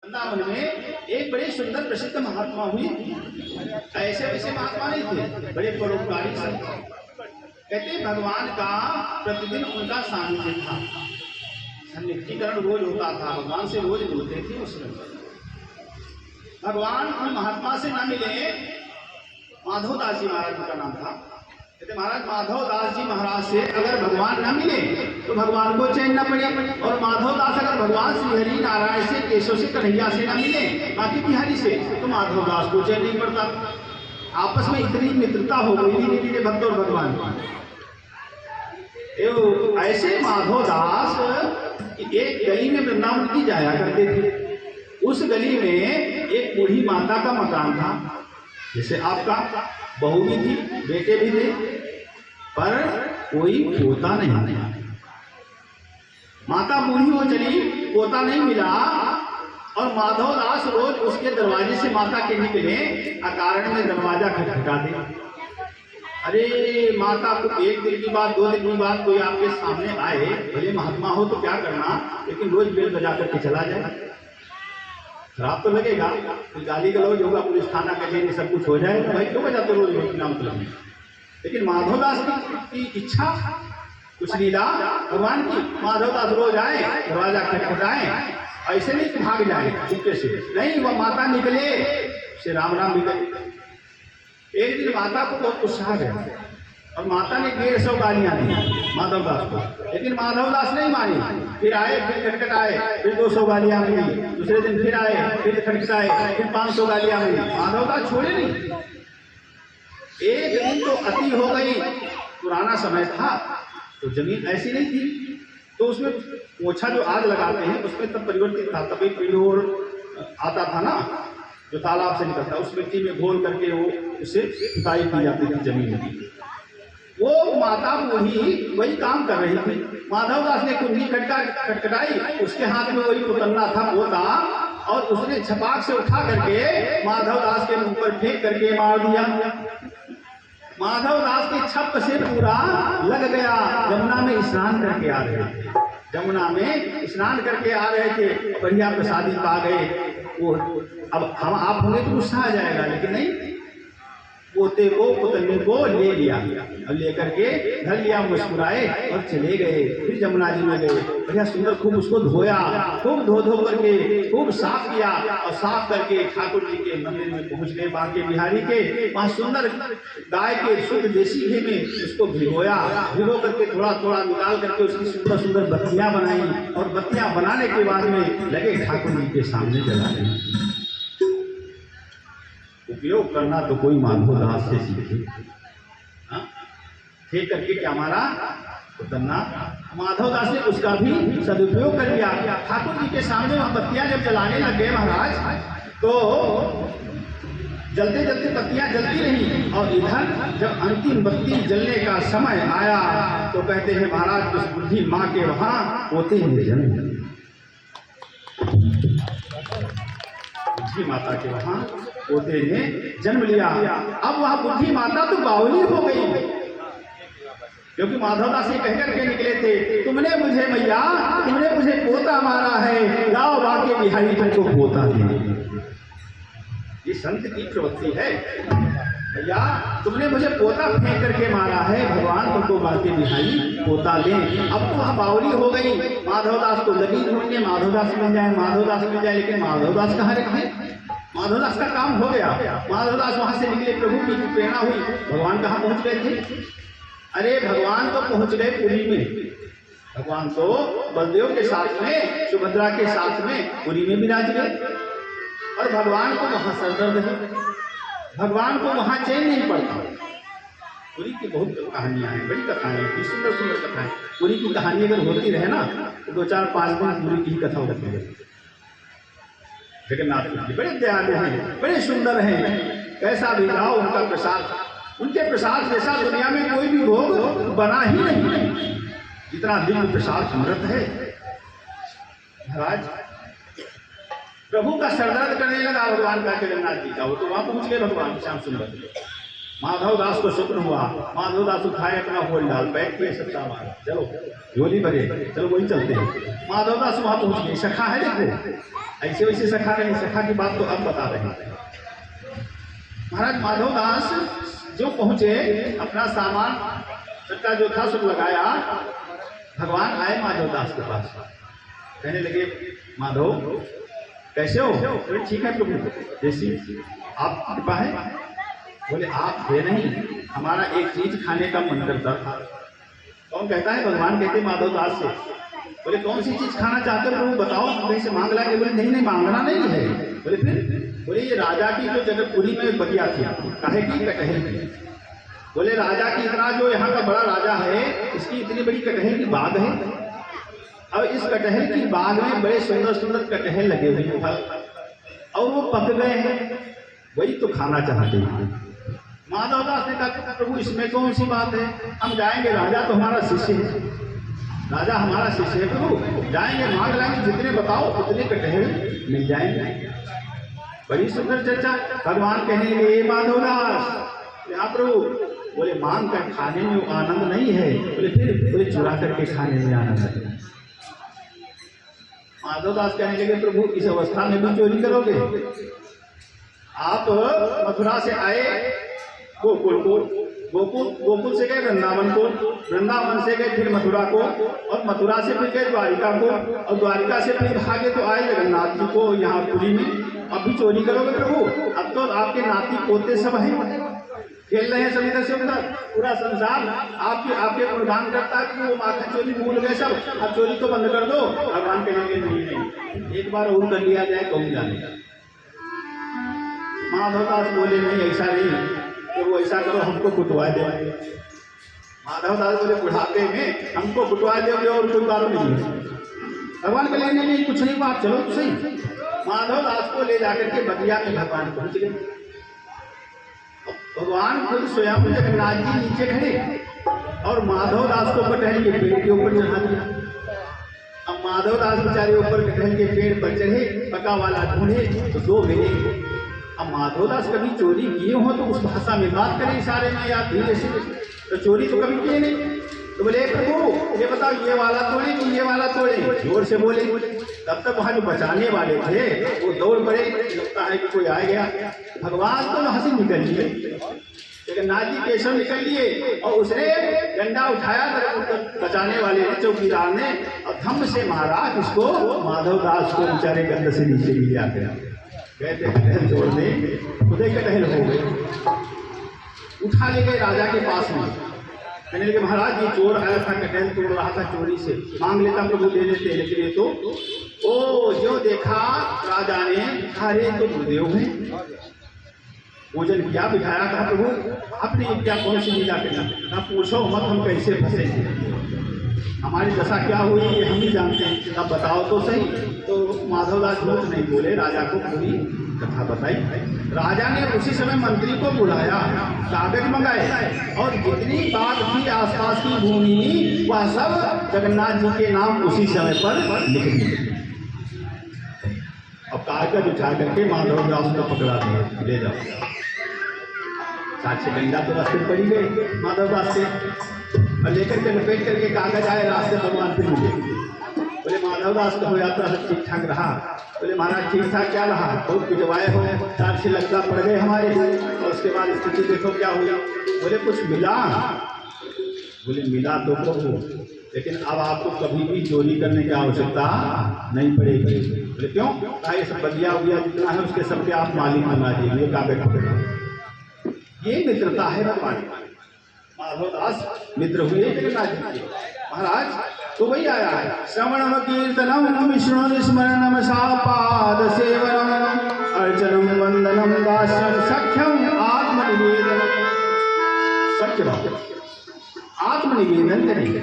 वृंदावन में एक बड़े सुंदर प्रसिद्ध महात्मा हुई। ऐसे वैसे महात्मा नहीं थे, बड़े परोपकारी संत। कहते भगवान का प्रतिदिन उनका सानिध्य था, सन्निधिकरण रोज होता था, भगवान से रोज मिलते थे। उस भगवान उन महात्मा से न मिले। माधवदास जी महाराज का नाम था। कहते महाराज माधवदास जी महाराज से अगर भगवान न मिले तो भगवान को चैन न पड़े, और माधवदास अगर भगवान श्री हरि नारायण से, केशव से, कन्हैया से न मिले, बाकी बिहारी से, तो माधवदास को चैन नहीं पड़ता। आपस में इतनी मित्रता हो गई धीरे धीरे भक्त और भगवान की। ऐसे माधवदास एक गली में वृंदावन की जाया करते थे। उस गली में एक बूढ़ी माता का मकान था। जैसे आपका बहू भी थी, बेटे भी थे, पर कोई पोता नहीं। माता बूढ़ी हो चली, पोता नहीं मिला, और माधवदास रोज उसके दरवाजे से माता के निकले, अकारण में दरवाजा खटखटा दे। अरे माता को एक दिन की बात, 2 दिन की बात कोई आपके सामने आए, भले महात्मा हो तो क्या करना, लेकिन रोज बेल बजा करके चला जाए, खराब तो लगेगा, गाली गलौज होगा, पुलिस थाना कचहरी सब कुछ हो जाएगा, भाई क्यों बजाते रोज नाम मतलब। लेकिन माधवदास की इच्छा कुछ लीला भगवान की। माधवदास रोज आए, दरवाजा खटखटाए, ऐसे नहीं कि भाग जाए चुपके से, नहीं, वह माता निकले से राम राम निकले। एक दिन माता को बहुत उत्साह गया और माता ने 150 गालियां दी माधवदास को, लेकिन माधवदास नहीं मानी। फिर आए, फिर खटखटाए, फिर 200 गालियां मिली। दूसरे दिन फिर आए, फिर खटखटाए, फिर 500 गालियां मिली। माधवदास छोड़े नहीं। एक दिन तो अति हो गई। पुराना समय था तो जमीन ऐसी नहीं थी, तो उसमें पोछा जो आग लगाते हैं उसमें तब परिवर्तित था। तब एक पिलोर आता था ना, जो तालाब से निकलता, उस मिट्टी में घोल करके वो उससे खुदाई की जाती थी जमीन की। वो माता बूढ़ी वही काम कर रही थी। माधवदास ने कुंडी खटखटाई, उसके हाथ में वही पुतन्ना था, पोता, और उसने छपाक से उठा करके माधवदास के मुंह पर फेंक करके मार दिया। माधवदास के छप से पूरा लग गया। यमुना में स्नान करके आ रहे थे, यमुना में स्नान करके आ रहे थे, बढ़िया प्रसादी पा गए। वो अब हम आप होंगे तो गुस्सा आ जाएगा, लेकिन नहीं, पोते को, पुतन्ने को ले लिया और लेकर के धर लिया, मुस्कुराए और चले गए। फिर यमुना जी में गए, बढ़िया सुंदर खूब उसको धोया, खूब धो करके खूब साफ किया, और साफ करके ठाकुर जी के मंदिर में पहुंच गए, बांके बिहारी के। वहाँ सुंदर गाय के शुद्ध देसी घी में उसको भिगोया, भिगो करके थोड़ा थोड़ा निकाल करके उसकी सुंदर सुंदर बत्तियां बनाई, और बत्तियां बनाने के बाद में लगे ठाकुर जी के सामने जलाने। उपयोग करना तो कोई माधवदास से सीखे। थे करके क्या मारा पुतन्ना। माधवदास ने उसका भी सदुपयोग कर लिया। ठाकुर जी के सामने वह बत्तियां जब जलाने लग गए महाराज, तो जलते जलते बत्तियां जलती रही, और इधर जब अंतिम बत्ती जलने का समय आया तो कहते हैं महाराज उस बुद्धि माँ के वहां पोते ने जन्म, बुद्धि माता के वहां पोते ने जन्म लिया। अब वह बुद्धि माता तो बावली हो गई, क्योंकि माधवदास ये कहकर के निकले थे, तुमने मुझे मैया, तुमने मुझे पोता मारा है, लाओ बाके बिहारी तुमको पोता दे। ये संत की प्रवृत्ति है। भैया तुमने मुझे पोता फेंक करके मारा है, भगवान तुमको बाके बिहारी पोता ले। अब तो वह बावली हो गई। माधवदास को लगी ढूंढने, माधवदास मिल जाए, माधवदास मिल जाए, लेकिन माधवदास कहाँ रखे। माधवदास का काम हो गया। माधवदास वहां से निकले, प्रभु की प्रेरणा हुई। भगवान कहाँ पहुंच गए थे? अरे भगवान तो पहुंच गए पुरी में। भगवान तो बलदेव के साथ में, सुभद्रा के साथ में पुरी में विराज गए, और भगवान को वहां सरदर्द है, भगवान को वहां चैन नहीं पड़ता। पुरी की बहुत कहानियां हैं, बड़ी कथाएं हैं, सुंदर सुंदर कथाएं। पुरी की कहानी अगर होती रहे ना तो 2-4-5 दिन पुरी की कथा होती है। जगन्नाथ जी बड़े दयालु हैं, बड़े सुंदर हैं। कैसा भी जाओ उनका प्रसाद, उनके प्रसाद जैसा दुनिया में कोई भी भोग बना ही नहीं। जितना दिव्य प्रसाद अमृत है। महाराज प्रभु का सरदर्द करने लगा भगवान का, जगन्नाथ जी का। वो तो वहां पहुंच गए भगवान श्याम सुंदर। माधव दास को शुक्र हुआ, माधव दास उठाए अपना होल डाल बैठ के सब सामान, चलो झोली भरे, चलो वही चलते हैं। माधव दास वहां पहुंच गए, सखा है देखो, ऐसे वैसे सखा नहीं, सखा की बात तो अब बता रहे हैं। महाराज माधव दास जो पहुंचे, अपना सामान सबका जो था सब लगाया, भगवान आए माधव दास के पास, कहने लगे माधव कैसे हो? बोले ठीक है प्रभु, जैसी आप कृपा है। बोले आप थे नहीं, हमारा एक चीज खाने का मन करता था। कौन कहता है? भगवान कहते माधव दास से। बोले कौन सी चीज खाना चाहते हो प्रभु बताओ, कहीं से मांग लाएंगे। बोले नहीं नहीं मांगना नहीं है। बोले फिर? बोले ये राजा की जो जगतपुरी में बगिया थी, काहे की? कटहल की। बोले राजा की इतना जो यहाँ का बड़ा राजा है, इसकी इतनी बड़ी कटहल की बाग है, और इस कटहल की बाग में बड़े सुंदर सुंदर कटहल लगे हुए हैं फल, और वो पक गए हैं, वही तो खाना चाहते हैं। माधव दास ने कहा प्रभु इसमें कौन सी बात है, हम जाएंगे, राजा तो हमारा शिष्य है, राजा हमारा शिष्य है प्रभु, जाएंगे मांग लाएंगे, जितने बताओ उतने कटहल मिल जाएंगे। बड़ी सुंदर चर्चा। भगवान कहने लगे माधव दास यहाँ प्रभु। बोले मांग कर खाने में आनंद नहीं है। बोले फिर? बोले चुरा करके खाने में आनंद है। माधव दास कहने लगे प्रभु इस अवस्था में भी चोरी करोगे? आप मथुरा से आए गोकुल को, गोकुल से गए वृंदावन को, वृंदावन से गए फिर मथुरा को, और मथुरा से फिर गए द्वारिका को, और द्वारिका से फिर भागे तो आए जगन्नाथ जी को यहाँ पुरी में। अब भी चोरी करोगे प्रभु? अब तो आपके नाती पोते सब हैं, खेल रहे हैं सब इधर से उधर, पूरा संसार आपके गुणगान करता है कि वो माखन चोरी भूल गए सब, अब चोरी तो बंद कर दो। भगवान कहेंगे नहीं, एक बार और कर लिया जाए कौन जाने। माधव दास बोले नहीं ऐसा नहीं, तो वो ऐसा करो हमको कुटवा दो। माधव दास बोले बुढ़ापे में हमको कुटवा दोगे और कोई बात नहीं है। भगवान के लेने में कुछ नहीं, बात चलो तो सही। माधव दास को ले जाकर के बगिया में भगवान पहुंच गए। भगवान खुद स्वयं जगन्नाथ जी नीचे खड़े, और माधव दास को कटहल के पेड़ के ऊपर चढ़ा दिया। अब माधव दास बेचारे ऊपर कटहल के पेड़ पर चढ़े, पका वाला ढूंढे तो दो मिले। अब माधव दास कभी चोरी किए हो तो उस भाषा में बात करें, इशारे में या धीरे से, तो चोरी तो कभी किए नहीं। तो बोले प्रभु ये बताओ ये वाला तोड़े कि ये वाला तोड़े? जोर से बोले। तब तक वहाँ जो बचाने वाले थे वो दौड़ पड़े, लगता है कि कोई आ गया। भगवान तो हंसी निकल लिए, जगन्नाथ जी केशव निकल लिए, और उसने डंडा उठाया बचाने वाले ने, चौकीदार ने, और धम्म से मारा किसको? माधव दास को बेचारे गंद से नीचे लिया गया। कहते कटहल तोड़ने खुदे कटहल हो गए, उठा ले गए राजा के पास में। कहने लगे महाराज ये चोर आया था, कटहल तोड़ रहा था चोरी से, मांग लेता प्रभु दे देते, लेकिन ये तो ओ जो देखा राजा ने, अरे तो गुरुदेव है, भोजन किया बिठाया, कहा प्रभु आपने क्या कौन सी लीला करी? ना पूछो मत, हम कैसे फंसे, हमारी दशा क्या हुई ये हम ही जानते हैं, अब बताओ तो सही। तो माधव दास झूठ नहीं बोले, राजा को पूरी कथा बताई। राजा ने उसी समय मंत्री को बुलाया, कागज मंगाए, और जितनी बात थी आसपास की भूमि वह सब जगन्नाथ जी के नाम उसी समय पर लिख दी। अब कागज उठा करके माधव दास को पकड़ा दिया, ले जाओ। साक्षी गंगा तो रास्ते पड़ी गई माधव दास से, और लेकर के लपेट करके कागज आए, रास्ते भगवान फिर मिले। बोले माधव दास का हो यात्रा सब ठीक ठाक रहा? बोले महाराज ठीक ठाक क्या रहा, बहुत पिटवाए हो, 4 से लगता पड़ गए हमारे, और उसके बाद स्थिति देखो क्या हुई। बोले कुछ मिला? बोले मिला तो प्रभु, लेकिन अब आपको कभी भी चोरी करने की आवश्यकता नहीं पड़ेगी। बोले क्यों? ये सब बगिया उगिया जितना है उसके सबके आप मालिक बना दीजिए, कागज पकड़ा। ये मित्रता है भगवान। माधव दास मित्र हुए जगन्नाथ जी के। महाराज तो वही आया है, श्रवणम कीर्तनम विष्णु स्मरणम सापाद सेवनम अर्चनम वंदनम दास्यम सख्यम आत्मनिवेदनम। सत्य बात, आत्मनिवेदन करेंगे।